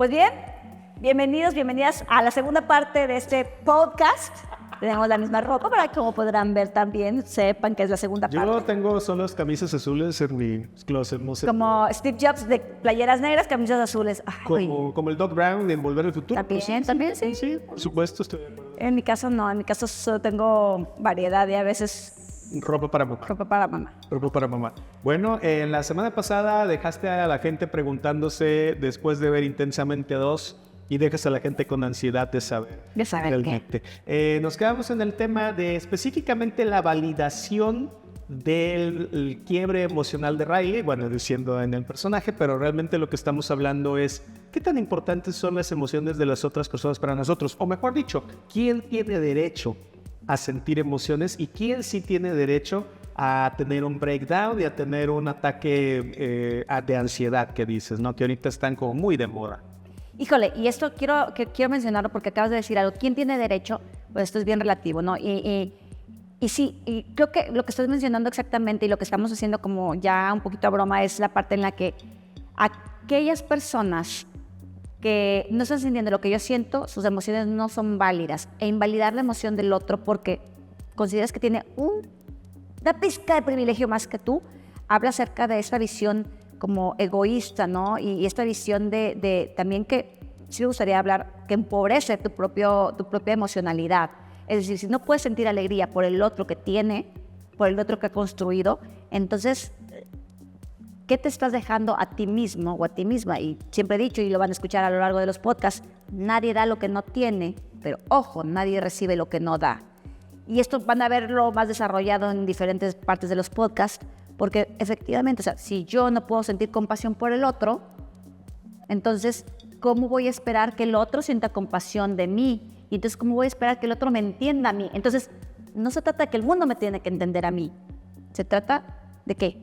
Pues bien, bienvenidos, bienvenidas a la segunda parte de este podcast. Tenemos la misma ropa para que, como podrán ver también, sepan que es la segunda parte. Yo tengo solo camisas azules en mi closet, no sé. Como Steve Jobs de playeras negras, camisas azules. Ay, Como el Doc Brown de Volver al Futuro. También, sí. Sí, por supuesto, estoy de acuerdo. En mi caso no, en mi caso solo tengo variedad y a veces Ropa para mamá. ropa para mamá. Ropa para mamá. Bueno, la semana pasada dejaste a la gente preguntándose después de ver Intensamente 2 y dejas a la gente con ansiedad de saber. De saber realmente. Nos quedamos en el tema de específicamente la validación del quiebre emocional de Riley, bueno, diciendo en el personaje, pero realmente lo que estamos hablando es qué tan importantes son las emociones de las otras personas para nosotros, o mejor dicho, quién tiene derecho a sentir emociones y quién sí tiene derecho a tener un breakdown y a tener un ataque de ansiedad que dices, ¿no? Que ahorita están como muy de moda. Híjole, y esto quiero mencionarlo porque acabas de decir algo. ¿Quién tiene derecho? Pues esto es bien relativo, ¿no? Y sí, y creo que lo que estás mencionando exactamente y lo que estamos haciendo como ya un poquito a broma es la parte en la que aquellas personas que no están sintiendo lo que yo siento, sus emociones no son válidas. E invalidar la emoción del otro porque consideras que tiene una pizca de privilegio más que tú, habla acerca de esa visión como egoísta, ¿no? Y esta visión de también que sí me gustaría hablar, que empobrece tu propia emocionalidad. Es decir, si no puedes sentir alegría por el otro que tiene, por el otro que ha construido, entonces, ¿qué te estás dejando a ti mismo o a ti misma? Y siempre he dicho, y lo van a escuchar a lo largo de los podcasts, nadie da lo que no tiene, pero ojo, nadie recibe lo que no da. Y esto van a verlo más desarrollado en diferentes partes de los podcasts, porque efectivamente, o sea, si yo no puedo sentir compasión por el otro, entonces, ¿cómo voy a esperar que el otro sienta compasión de mí? Y entonces, ¿cómo voy a esperar que el otro me entienda a mí? Entonces, no se trata de que el mundo me tiene que entender a mí. ¿Se trata de qué?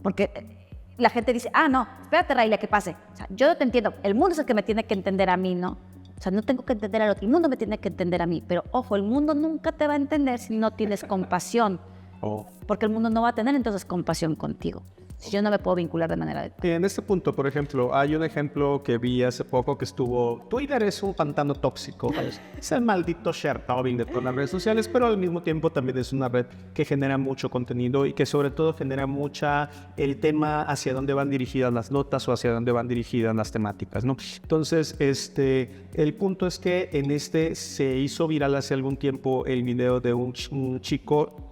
Porque la gente dice, no, espérate, Rayla, que pase. O sea, yo no te entiendo. El mundo es el que me tiene que entender a mí, ¿no? O sea, no tengo que entender al otro. El mundo me tiene que entender a mí. Pero, ojo, el mundo nunca te va a entender si no tienes compasión. Porque el mundo no va a tener entonces compasión contigo. Si yo no me puedo vincular de manera adecuada. En este punto, por ejemplo, hay un ejemplo que vi hace poco que estuvo... Twitter es un pantano tóxico. Es el maldito sharetubing de todas las redes sociales, pero al mismo tiempo también es una red que genera mucho contenido y que sobre todo genera mucha el tema hacia dónde van dirigidas las notas o hacia dónde van dirigidas las temáticas, ¿no? Entonces, el punto es que se hizo viral hace algún tiempo el video de un chico.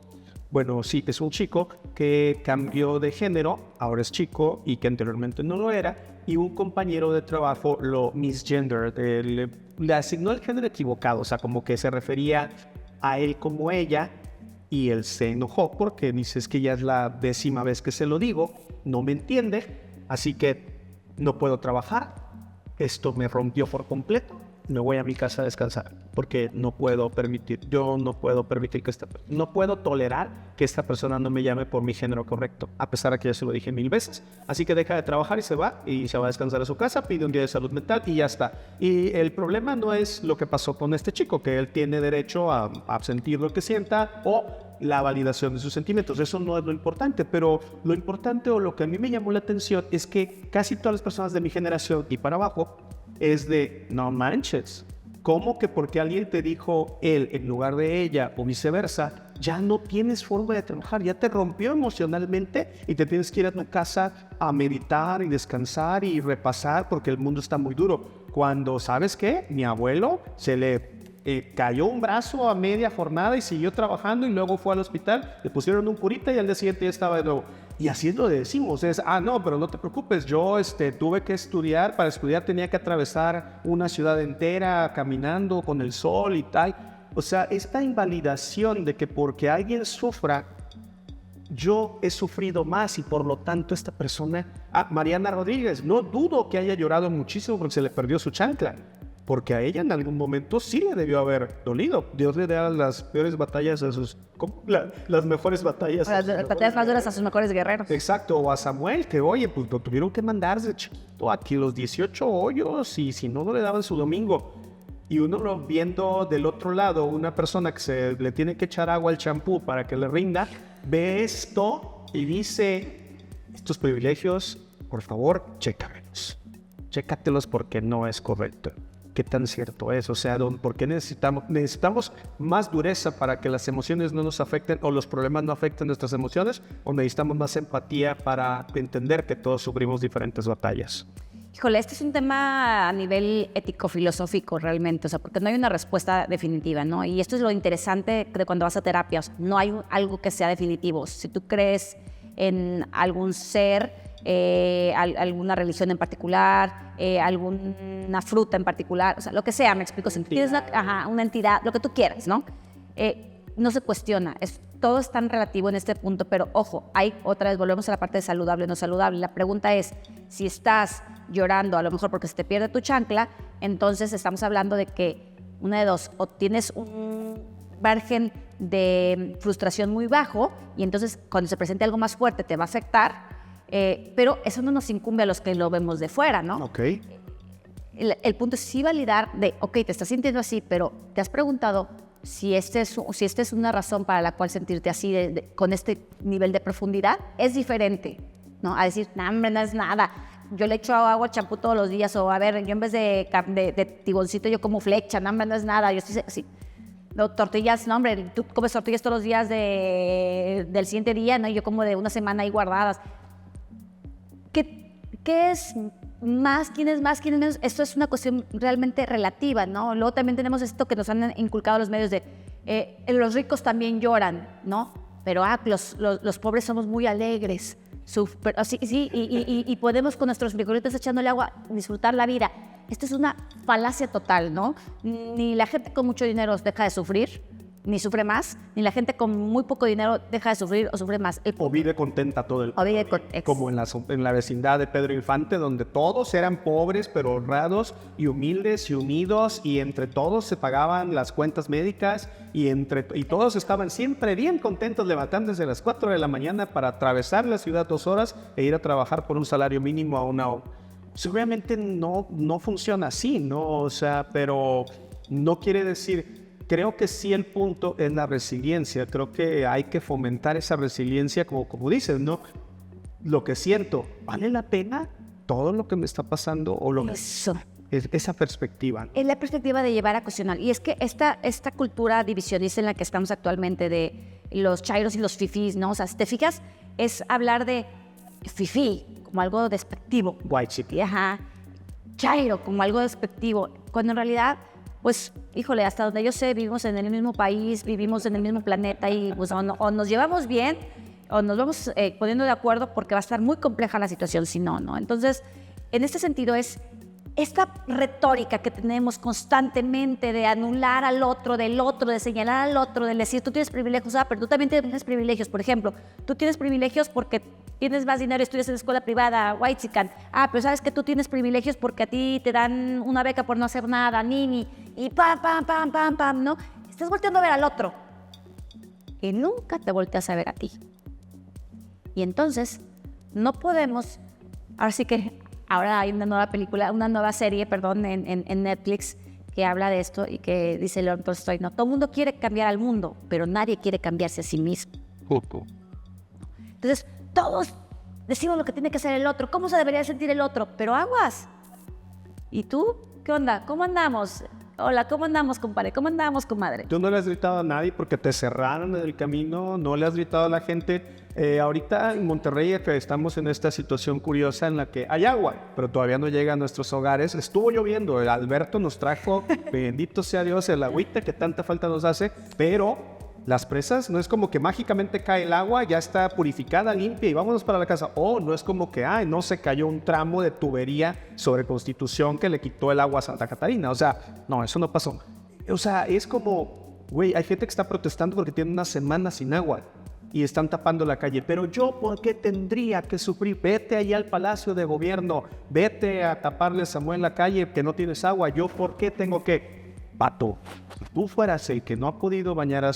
Bueno, sí, es un chico que cambió de género, ahora es chico y que anteriormente no lo era, y un compañero de trabajo lo misgendered, le asignó el género equivocado, o sea, como que se refería a él como ella, y él se enojó porque dice, es que ya es la 10ª vez que se lo digo, no me entiende, así que no puedo trabajar, esto me rompió por completo. Me voy a mi casa a descansar porque no puedo permitir no puedo tolerar que esta persona no me llame por mi género correcto, a pesar de que ya se lo dije 1000 veces. Así que deja de trabajar y se va a descansar a su casa, pide un día de salud mental y ya está. Y el problema no es lo que pasó con este chico, que él tiene derecho a sentir lo que sienta o la validación de sus sentimientos. Eso no es lo importante, pero lo importante o lo que a mí me llamó la atención es que casi todas las personas de mi generación y para abajo es de, no manches, ¿cómo que porque alguien te dijo él en lugar de ella o viceversa, ya no tienes forma de trabajar, ya te rompió emocionalmente y te tienes que ir a tu casa a meditar y descansar y repasar porque el mundo está muy duro? Cuando, ¿sabes qué? Mi abuelo se le cayó un brazo a media jornada y siguió trabajando y luego fue al hospital, le pusieron un curita y al día siguiente ya estaba de nuevo. Y así es lo que decimos, no, pero no te preocupes, yo tuve que estudiar, para estudiar tenía que atravesar una ciudad entera caminando con el sol y tal. O sea, esta invalidación de que porque alguien sufra, yo he sufrido más y por lo tanto esta persona, Mariana Rodríguez, no dudo que haya llorado muchísimo porque se le perdió su chancla. Porque a ella en algún momento sí le debió haber dolido. Dios le da las peores batallas a sus... las mejores batallas. Las batallas más duras a sus mejores guerreros. Exacto, o a Samuel, que oye, pues lo tuvieron que mandar desde chiquito aquí los 18 hoyos y si no, no le daban su domingo. Y uno lo viendo del otro lado, una persona que se le tiene que echar agua al champú para que le rinda, ve esto y dice, estos privilegios, por favor, chécamelos. chécatelos porque no es correcto. ¿Qué tan cierto es? O sea, ¿por qué necesitamos más dureza para que las emociones no nos afecten o los problemas no afecten nuestras emociones? ¿O necesitamos más empatía para entender que todos sufrimos diferentes batallas? Híjole, este es un tema a nivel ético-filosófico realmente, o sea, porque no hay una respuesta definitiva, ¿no? Y esto es lo interesante de cuando vas a terapia, o sea, no hay algo que sea definitivo. Si tú crees en algún ser, alguna religión en particular, alguna fruta en particular, o sea, lo que sea, me explico. Si tienes una entidad, lo que tú quieras, ¿no? No se cuestiona, todo es tan relativo en este punto, pero ojo, otra vez volvemos a la parte de saludable o no saludable. La pregunta es, si estás llorando a lo mejor porque se te pierde tu chancla, entonces estamos hablando de que una de dos, o tienes un margen de frustración muy bajo y entonces cuando se presente algo más fuerte te va a afectar, pero eso no nos incumbe a los que lo vemos de fuera, ¿no? Ok. El punto es sí validar ok, te estás sintiendo así, pero te has preguntado si esta es una razón para la cual sentirte así, con este nivel de profundidad. Es diferente, ¿no? A decir, no, hombre, no es nada. Yo le echo agua, champú todos los días, o a ver, yo en vez de tiboncito yo como flecha, no, hombre, no es nada. Yo estoy así. No, tortillas, no, hombre, tú comes tortillas todos los días del siguiente día, ¿no? Yo como de una semana ahí guardadas. ¿Qué es más? ¿Quién es más? ¿Quién es menos? Esto es una cuestión realmente relativa, ¿no? Luego también tenemos esto que nos han inculcado los medios de los ricos también lloran, ¿no? Pero los pobres somos muy alegres. Sí, y podemos con nuestros frijolitos echándole agua disfrutar la vida. Esto es una falacia total, ¿no? Ni la gente con mucho dinero deja de sufrir, ni sufre más, ni la gente con muy poco dinero deja de sufrir o sufre más. O vive contenta todo el tiempo. Como en la vecindad de Pedro Infante, donde todos eran pobres, pero honrados y humildes y unidos, y entre todos se pagaban las cuentas médicas, y todos estaban siempre bien contentos, levantándose a las 4 de la mañana para atravesar la ciudad 2 horas e ir a trabajar por un salario mínimo a una hora. Seguramente no funciona así, ¿no? O sea, pero no quiere decir... Creo que sí el punto es la resiliencia. Creo que hay que fomentar esa resiliencia, como dices, ¿no? Lo que siento, ¿vale la pena todo lo que me está pasando? O Eso. Es esa perspectiva, ¿no? Es la perspectiva de llevar a cuestionar. Y es que esta cultura divisionista en la que estamos actualmente, de los chairos y los fifís, ¿no? O sea, si te fijas, es hablar de fifí como algo despectivo. White chick. Ajá. Chairo como algo despectivo. Cuando en realidad... Pues, híjole, hasta donde yo sé, vivimos en el mismo país, vivimos en el mismo planeta y pues o nos llevamos bien o nos vamos poniendo de acuerdo, porque va a estar muy compleja la situación si no, ¿no? Entonces, en este sentido es esta retórica que tenemos constantemente de anular al otro, del otro, de señalar al otro, de decir tú tienes privilegios, pero tú también tienes privilegios. Por ejemplo, tú tienes privilegios porque tienes más dinero y estudias en escuela privada, whitezican. Pero sabes que tú tienes privilegios porque a ti te dan una beca por no hacer nada, nini, y pam, ¿no? Estás volteando a ver al otro y nunca te volteas a ver a ti. Y entonces no podemos, ahora sí que ahora hay una nueva serie, en Netflix, que habla de esto y que dice León Tolstoy, no, todo el mundo quiere cambiar al mundo, pero nadie quiere cambiarse a sí mismo. Entonces, todos decimos lo que tiene que hacer el otro, cómo se debería sentir el otro, pero aguas. ¿Y tú? ¿Qué onda? ¿Cómo andamos? Hola, ¿cómo andamos, compadre? ¿Cómo andamos, comadre? Tú no le has gritado a nadie porque te cerraron en el camino, no le has gritado a la gente. Ahorita en Monterrey que estamos en esta situación curiosa en la que hay agua, pero todavía no llega a nuestros hogares. Estuvo lloviendo, el Alberto nos trajo, bendito sea Dios, el agüita que tanta falta nos hace, pero las presas no es como que mágicamente cae el agua, ya está purificada, limpia y vámonos para la casa. No es como que no se cayó un tramo de tubería sobre Constitución que le quitó el agua a Santa Catarina. O sea, no, eso no pasó. O sea, es como, güey, hay gente que está protestando porque tiene una semana sin agua y están tapando la calle. Pero yo, ¿por qué tendría que sufrir? Vete ahí al Palacio de Gobierno, vete a taparle a Samuel la calle que no tienes agua. ¿Yo por qué tengo que? Pato, si tú fueras el que no ha podido bañar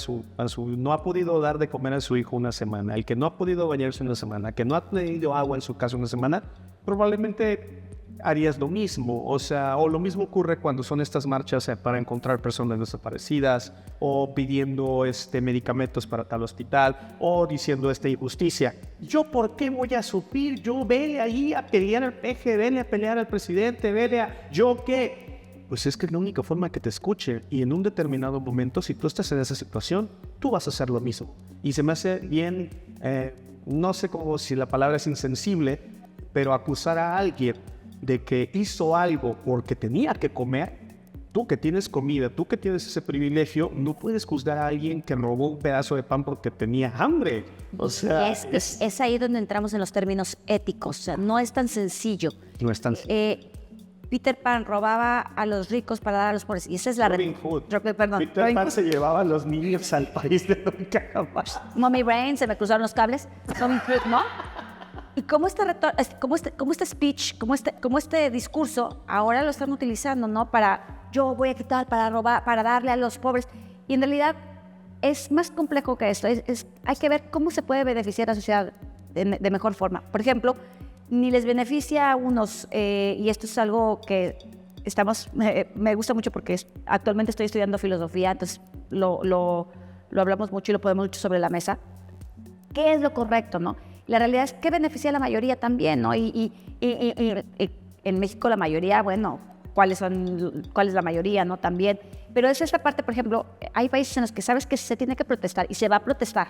no ha podido dar de comer a su hijo una semana, el que no ha podido bañarse una semana, que no ha tenido agua en su casa una semana, probablemente harías lo mismo. O sea, o lo mismo ocurre cuando son estas marchas para encontrar personas desaparecidas, o pidiendo medicamentos para tal hospital, o diciendo esta injusticia. ¿Yo por qué voy a suplir? Yo vele ahí a pelear al peje, vele a pelear al presidente, vele a... ¿Yo qué? Pues es que es la única forma que te escuche, y en un determinado momento, si tú estás en esa situación, tú vas a hacer lo mismo. Y se me hace bien, no sé cómo, si la palabra es insensible, pero acusar a alguien de que hizo algo porque tenía que comer, tú que tienes comida, tú que tienes ese privilegio, no puedes juzgar a alguien que robó un pedazo de pan porque tenía hambre. O sea, es ahí donde entramos en los términos éticos. O sea, no es tan sencillo. no es tan Peter Pan robaba a los ricos para dar a los pobres. Y esa es la Robin Hood. Perdón. Peter Robin Pan Hood. se llevaba a los niños al país de nunca jamás. Mommy Brain, se me cruzaron los cables. Robin Hood, ¿no? Y como este speech, como este discurso, ahora lo están utilizando, ¿no? Para, yo voy a quitar, para robar, para darle a los pobres. Y en realidad es más complejo que esto. Hay que ver cómo se puede beneficiar a la sociedad de mejor forma. Por ejemplo, ni les beneficia a unos, y esto es algo que me gusta mucho porque actualmente estoy estudiando filosofía, entonces lo hablamos mucho y lo ponemos mucho sobre la mesa. ¿Qué es lo correcto, no? La realidad es que beneficia a la mayoría también, ¿no? Y en México la mayoría, bueno, ¿cuál es la mayoría, no? También. Pero es esta parte, por ejemplo, hay países en los que sabes que se tiene que protestar y se va a protestar,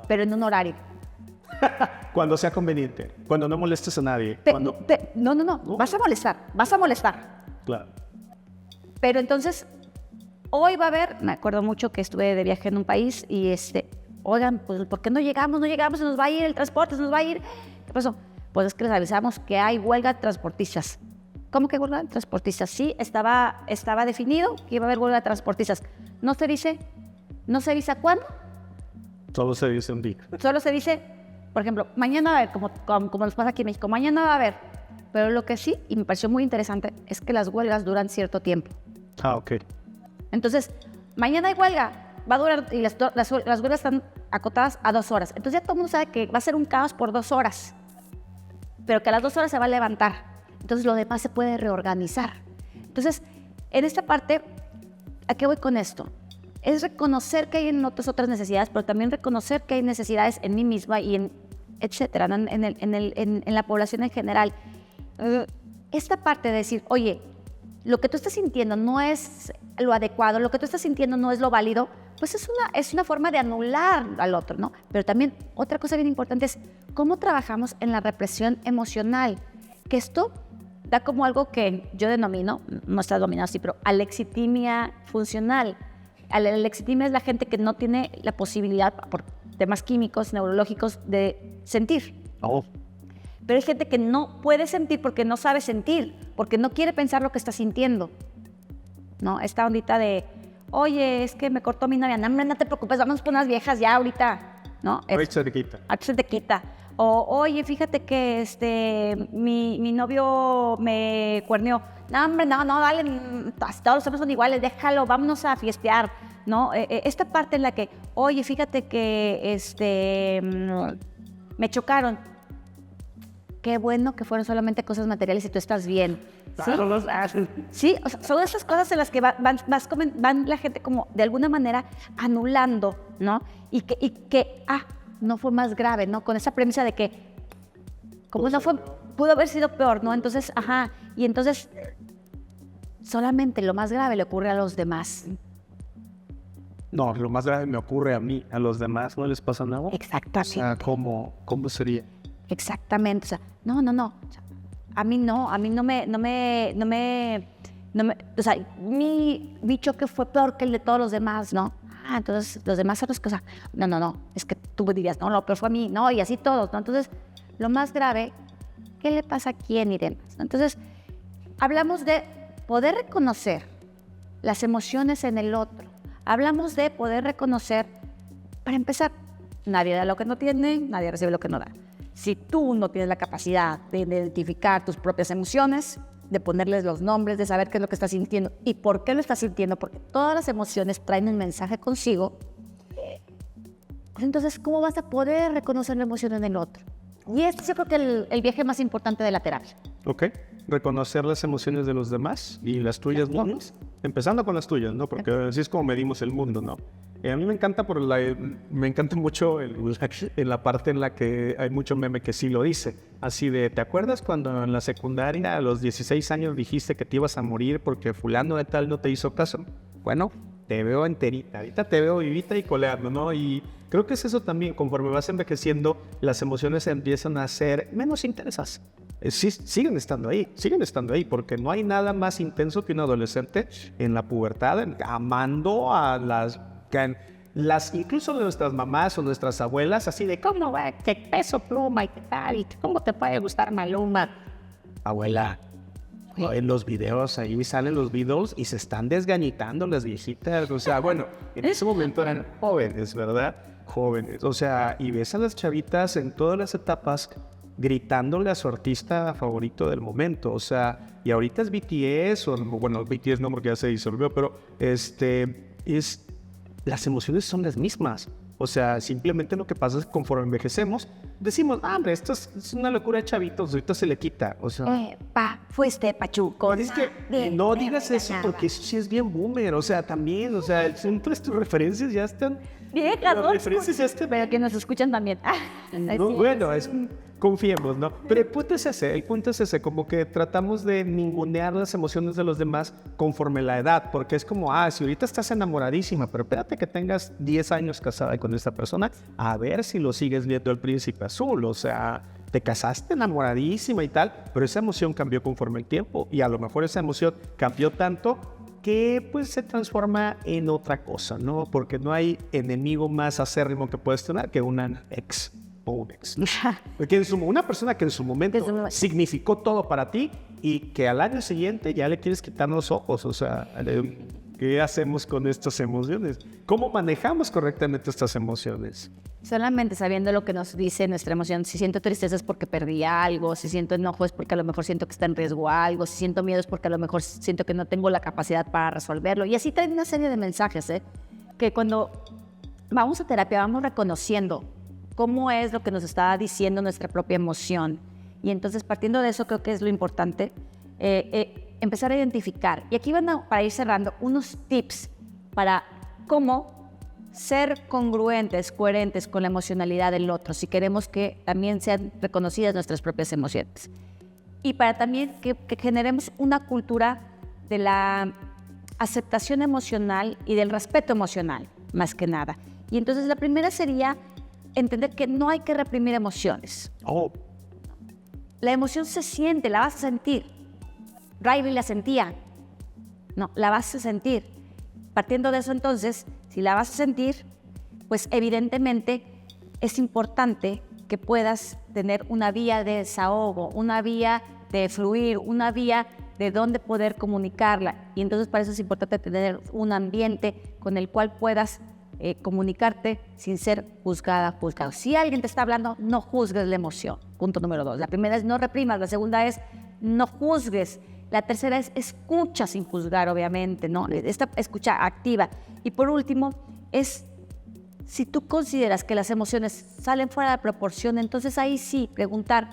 pero en un horario. Cuando sea conveniente, cuando no molestes a nadie. No, vas a molestar. Claro. Pero entonces, hoy va a haber, me acuerdo mucho que estuve de viaje en un país y oigan, pues ¿por qué no llegamos? Se nos va a ir el transporte, se nos va a ir. ¿Qué pasó? Pues es que les avisamos que hay huelga de transportistas. ¿Cómo que huelga de transportistas? Sí, estaba definido que iba a haber huelga de transportistas. No se avisa cuándo. Solo se dice un día. Solo se dice, por ejemplo, mañana va a haber, como nos pasa aquí en México, mañana va a haber. Pero lo que sí, y me pareció muy interesante, es que las huelgas duran cierto tiempo. Ah, ok. Entonces, mañana hay huelga, va a durar, y las huelgas están acotadas a 2 horas. Entonces ya todo el mundo sabe que va a ser un caos por 2 horas, pero que a las 2 horas se va a levantar. Entonces lo demás se puede reorganizar. Entonces, en esta parte, ¿a qué voy con esto? Es reconocer que hay en otras necesidades, pero también reconocer que hay necesidades en mí misma y en etcétera, ¿no? en la población en general. Esta parte de decir, oye, lo que tú estás sintiendo no es lo adecuado, lo que tú estás sintiendo no es lo válido, pues es una forma de anular al otro, ¿no? Pero también otra cosa bien importante es cómo trabajamos en la represión emocional, que esto da como algo que yo denomino, no está dominado así, pero alexitimia funcional. La alexitimia es la gente que no tiene la posibilidad, por temas químicos, neurológicos, de sentir. Oh. Pero hay gente que no puede sentir porque no sabe sentir, porque no quiere pensar lo que está sintiendo, ¿no? Esta ondita de, oye, es que me cortó mi novia, no te preocupes, vamos por unas viejas ya ahorita, ¿no? Ahorita se te quita. Aquí se te quita. O, oye, fíjate que mi novio me cuerneó. No, hombre, no, dale, todos los hombres son iguales, déjalo, vámonos a fiestear, ¿no? Esta parte en la que, oye, fíjate que me chocaron. Qué bueno que fueron solamente cosas materiales y tú estás bien. ¿Sí? Sí, o sea, son esas cosas en las que van la gente como de alguna manera anulando, ¿no? Y que no fue más grave, ¿no? Con esa premisa de que, como no fue, pudo haber sido peor, ¿no? Entonces, y entonces solamente lo más grave le ocurre a los demás. No, lo más grave me ocurre a mí, a los demás no les pasa nada. Exactamente. O sea, ¿cómo sería? Exactamente, o sea, no. O sea, a mí no me, o sea, mi choque fue peor que el de todos los demás, ¿no? Entonces los demás son los que, o sea, no, es que tú dirías, no, lo peor fue a mí, no, y así todos, ¿no? Entonces, lo más grave, ¿qué le pasa a quién y demás? Entonces, hablamos de poder reconocer las emociones en el otro, hablamos de poder reconocer, para empezar, nadie da lo que no tiene, nadie recibe lo que no da. Si tú no tienes la capacidad de identificar tus propias emociones, de ponerles los nombres, de saber qué es lo que estás sintiendo y por qué lo estás sintiendo, porque todas las emociones traen un mensaje consigo, pues entonces, ¿cómo vas a poder reconocer la emoción en el otro? Y este yo creo que el viaje más importante de la terapia. Ok. reconocer las emociones de los demás y las tuyas no. Empezando con las tuyas, ¿no? Porque así es como medimos el mundo, ¿no? A mí me encanta me encanta mucho en la parte en la que hay mucho meme que sí lo dice. Así de, ¿te acuerdas cuando en la secundaria a los 16 años dijiste que te ibas a morir porque fulano de tal no te hizo caso? Bueno, te veo enterita, ahorita te veo vivita y coleando, ¿no? Y creo que es eso también, conforme vas envejeciendo, las emociones empiezan a ser menos intensas. Sí, siguen estando ahí, porque no hay nada más intenso que un adolescente en la pubertad, amando a incluso de nuestras mamás o nuestras abuelas, así de, ¿cómo va? ¿Qué Peso Pluma y qué tal? ¿Y cómo te puede gustar Maluma? Abuela, en los videos ahí salen los Beatles y se están desgañitando las viejitas. O sea, bueno, en ese momento eran jóvenes, ¿verdad? Jóvenes. O sea, y ves a las chavitas en todas las etapas gritándole a su artista favorito del momento. O sea, y ahorita es BTS, o bueno, BTS no porque ya se disolvió, pero las emociones son las mismas. O sea, simplemente lo que pasa es que conforme envejecemos, decimos, hombre, esto es una locura de chavitos, ahorita se le quita. O sea, fuiste pachuco. es que no digas eso porque eso sí es bien boomer. O sea, también, o sea, siempre tus referencias ya están... Viejas, las referencias ya están... Pero que nos escuchan también. No, bueno, confiemos, ¿no? Pero el punto es ese, como que tratamos de ningunear las emociones de los demás conforme la edad, porque es como, si ahorita estás enamoradísima, pero espérate que tengas 10 años casada con esta persona, a ver si lo sigues viendo el príncipe azul, o sea, te casaste enamoradísima y tal, pero esa emoción cambió conforme el tiempo, y a lo mejor esa emoción cambió tanto que pues se transforma en otra cosa, ¿no? Porque no hay enemigo más acérrimo que puedes tener que una ex. Porque una persona que en su momento significó todo para ti y que al año siguiente ya le quieres quitar los ojos. O sea, ¿qué hacemos con estas emociones? ¿Cómo manejamos correctamente estas emociones? Solamente sabiendo lo que nos dice nuestra emoción. Si siento tristeza es porque perdí algo, si siento enojo es porque a lo mejor siento que está en riesgo algo, si siento miedo es porque a lo mejor siento que no tengo la capacidad para resolverlo. Y así traen una serie de mensajes, que cuando vamos a terapia vamos reconociendo cómo es lo que nos está diciendo nuestra propia emoción. Y entonces, partiendo de eso, creo que es lo importante, empezar a identificar. Y aquí para ir cerrando, unos tips para cómo ser congruentes, coherentes con la emocionalidad del otro, si queremos que también sean reconocidas nuestras propias emociones. Y para también que generemos una cultura de la aceptación emocional y del respeto emocional, más que nada. Y entonces la primera sería entender que no hay que reprimir emociones. La emoción se siente, la vas a sentir. Riley la sentía. No, la vas a sentir. Partiendo de eso, entonces, si la vas a sentir, pues evidentemente es importante que puedas tener una vía de desahogo, una vía de fluir, una vía de dónde poder comunicarla. Y entonces para eso es importante tener un ambiente con el cual puedas comunicarte sin ser juzgado. Si alguien te está hablando, no juzgues la emoción. Punto número 2. La primera es no reprimas, la segunda es no juzgues. La tercera es escucha sin juzgar, obviamente, ¿no? Esta escucha activa. Y por último, es si tú consideras que las emociones salen fuera de proporción, entonces ahí sí, preguntar,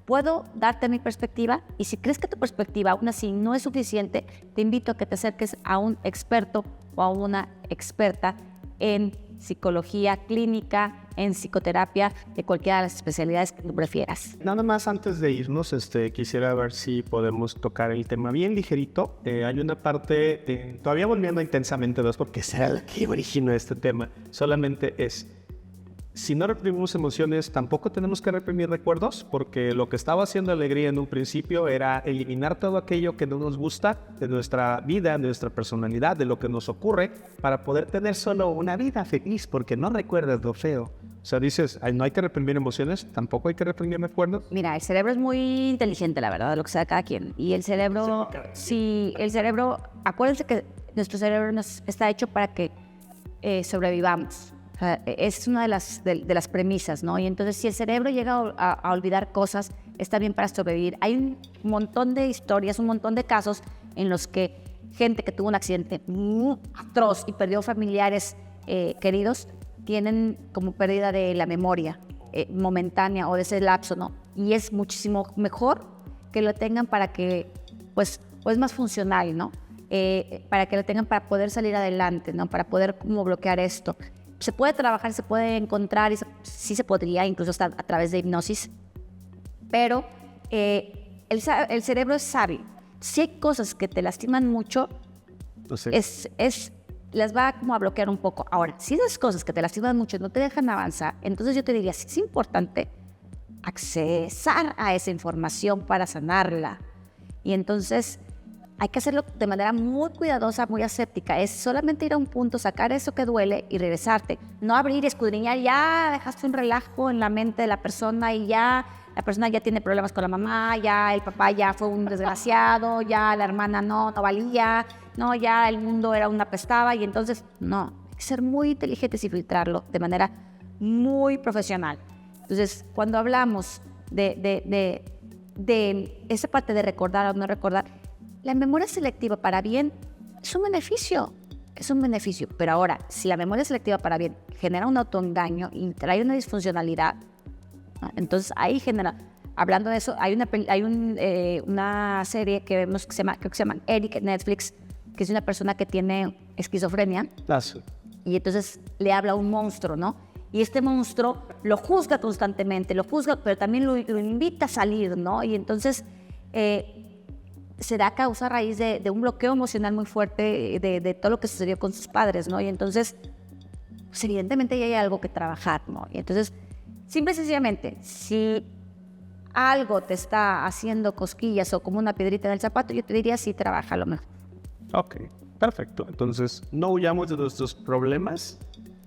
¿puedo darte mi perspectiva? Y si crees que tu perspectiva aún así no es suficiente, te invito a que te acerques a un experto o a una experta en psicología clínica, en psicoterapia, de cualquiera de las especialidades que tú prefieras. Nada más antes de irnos, quisiera ver si podemos tocar el tema bien ligerito. Hay una parte, todavía volviendo intensamente, ¿no? Porque será la que originó este tema. Solamente si no reprimimos emociones, tampoco tenemos que reprimir recuerdos, porque lo que estaba haciendo Alegría en un principio era eliminar todo aquello que no nos gusta de nuestra vida, de nuestra personalidad, de lo que nos ocurre, para poder tener solo una vida feliz, porque no recuerdas lo feo. O sea, dices, no hay que reprimir emociones, tampoco hay que reprimir recuerdos. Mira, el cerebro es muy inteligente, la verdad, lo que sea cada quien. Y el cerebro, acuérdense que nuestro cerebro está hecho para que sobrevivamos. Es una de las premisas, ¿no? Y entonces, si el cerebro llega a olvidar cosas, está bien para sobrevivir. Hay un montón de historias, un montón de casos en los que gente que tuvo un accidente atroz y perdió familiares queridos, tienen como pérdida de la memoria momentánea o de ese lapso, ¿no? Y es muchísimo mejor que lo tengan para que, pues más funcional, ¿no? Para que lo tengan para poder salir adelante, ¿no? Para poder como bloquear esto. Se puede trabajar, se puede encontrar, sí se podría, incluso hasta a través de hipnosis, pero el cerebro es sabio. Si hay cosas que te lastiman mucho, Entonces, las va como a bloquear un poco. Ahora, si esas cosas que te lastiman mucho no te dejan avanzar, entonces yo te diría, sí es importante accesar a esa información para sanarla. Y entonces hay que hacerlo de manera muy cuidadosa, muy aséptica. Es solamente ir a un punto, sacar eso que duele y regresarte. No abrir, escudriñar, ya dejaste un relajo en la mente de la persona y ya la persona ya tiene problemas con la mamá, ya el papá ya fue un desgraciado, ya la hermana no valía, no, ya el mundo era una pestaba. Y entonces, no, hay que ser muy inteligentes y filtrarlo de manera muy profesional. Entonces, cuando hablamos de esa parte de recordar o no recordar, la memoria selectiva para bien es un beneficio, pero ahora, si la memoria selectiva para bien genera un autoengaño y trae una disfuncionalidad, ¿no? Entonces ahí genera, hablando de eso, hay una serie que vemos que creo que se llama Eric en Netflix, que es una persona que tiene esquizofrenia, y entonces le habla a un monstruo, ¿no? Y este monstruo lo juzga constantemente, pero también lo invita a salir, ¿no? Y entonces se da causa a raíz de un bloqueo emocional muy fuerte de todo lo que sucedió con sus padres, ¿no? Y entonces, pues evidentemente ya hay algo que trabajar, ¿no? Y entonces, simple y sencillamente, si algo te está haciendo cosquillas o como una piedrita en el zapato, yo te diría sí, trabájalo mejor. Ok, perfecto. Entonces, no huyamos de nuestros problemas.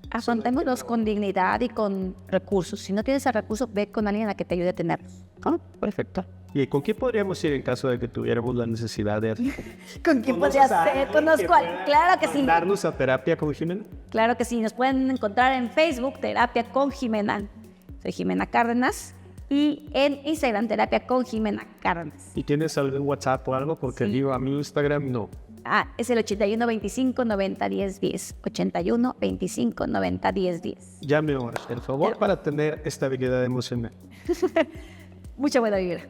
Afrontémoslos con dignidad y con recursos. Si no tienes el recurso, ve con alguien a que te ayude a tenerlos. Perfecto. ¿Y con quién podríamos ir en caso de que tuviéramos la necesidad de... ¿Con quién podría ser? Claro que sí. ¿Darnos a terapia con Jimena? Claro que sí. Nos pueden encontrar en Facebook, Terapia con Jimena. Soy Jimena Cárdenas. Y en Instagram, Terapia con Jimena Cárdenas. ¿Y tienes algún WhatsApp o algo? Porque digo, a mi Instagram no. Es el 81 25 90 10 10. 81 25 90 10 10. Llame ahora, por favor, para tener estabilidad emocional. Mucha buena vibra.